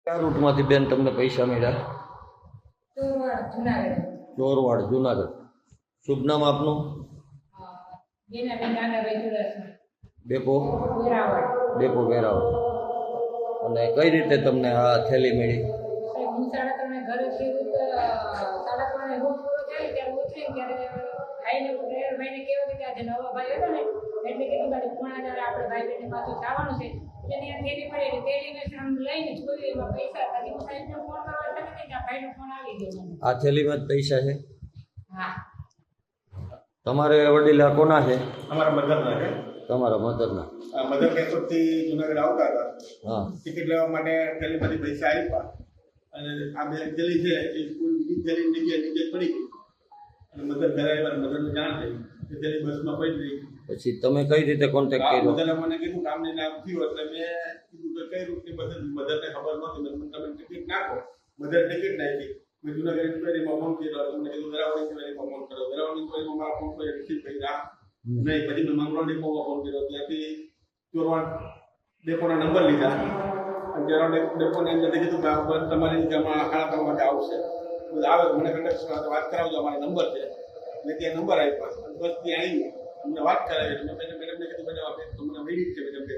કયા રૂટમાંથી બેન તમને પૈસા મળ્યા? ચોરવાડ જુનાગઢ. શુભ નામ આપનું? ડેપો વેરાવળ. અને કઈ રીતે તમને આ થેલી મળી? આ થેલીમાં જ પૈસા છે? તમારે વડીલા કોના છે? અમારા મધરના છે. તમારા મધરના? મધર કેશોદથી જુનાગઢ આવતા હતા. હા. ટિકિટ લેવા માટે થેલીમાંથી પૈસા આપ્યા અને આ બે થેલી છે એ સ્કૂલ થેલી નીચે પડી ગઈ અને મધર ઘરે આવ્યા. મધરને જાણ થઈ કે થેલી બસમાં પડી ગઈ. પછી તમે કઈ રીતે કોન્ટેક્ટ કર્યો? મધરે મને કીધું કામ ને નામ થયું એટલે મેં કીધું કે કઈ રૂટની મધરને ખબર નહોતી. તમે ટિકિટ નાખો. મધર ટિકિટ નાખી. મેં જુનાગઢ ઇન્ક્વાયરીમાં ફોન કર્યો. તમને કીધું વેરાવળ ઇન્ક્વાયરીમાં ફોન કર્યો. વેરાવળ ઇન્ક્વાયરીમાં મારા ફોન પર રિસીવ કરી નહીં. પછી મેં મંગળવાર ડેપોમાં ફોન કર્યો. ત્યાંથી ચોરવાડ ડેપોના નંબર લીધા અને ચોરવાડ ડેપોની અંદર કીધું કે બસ તમારી જમા ખાણા વાગે આવશે. આવે મને કંડક્ટર સાથે વાત કરાવજો, અમારા નંબર છે. મેં ત્યાં નંબર આપ્યા. બસ ત્યાં આવી અમને વાત કરાવી. મેડમને કીધું મેડમ તમને મળી છે. મેડમ કે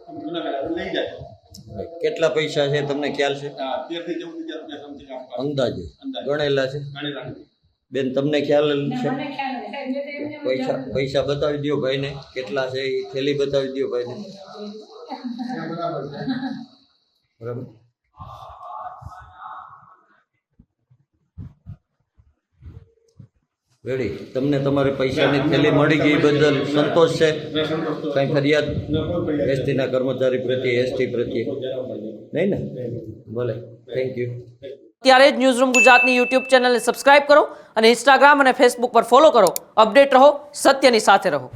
તમે જુનાગઢ લઈ જાય. કેટલા પૈસા છે તમને ખ્યાલ છે? 13 થી 14,000 રૂપિયા સમથિંગ આપવા અંદાજે ગણેલા છે? ગણેલા. બેન તમને ખ્યાલ છે? પૈસા બતાવી દો ભાઈને કેટલા છે. એ થેલી બતાવી દો ભાઈને. બરાબર. રેડી. તમને તમારે પૈસાની થેલી મળી ગઈ બદલ સંતોષ છે? કઈ ફરિયાદ એસટીના કર્મચારી પ્રત્યે, એસટી પ્રત્યે નહીં ને? ભલે, થેન્ક યુ. ત્યારે જ ન્યૂઝરૂમ ગુજરાતની યુટ્યુબ ચેનલને સબસ્ક્રાઇબ કરો અને ઇન્સ્ટાગ્રામ અને ફેસબુક પર ફોલો કરો. અપડેટ રહો, સત્યની સાથે રહો.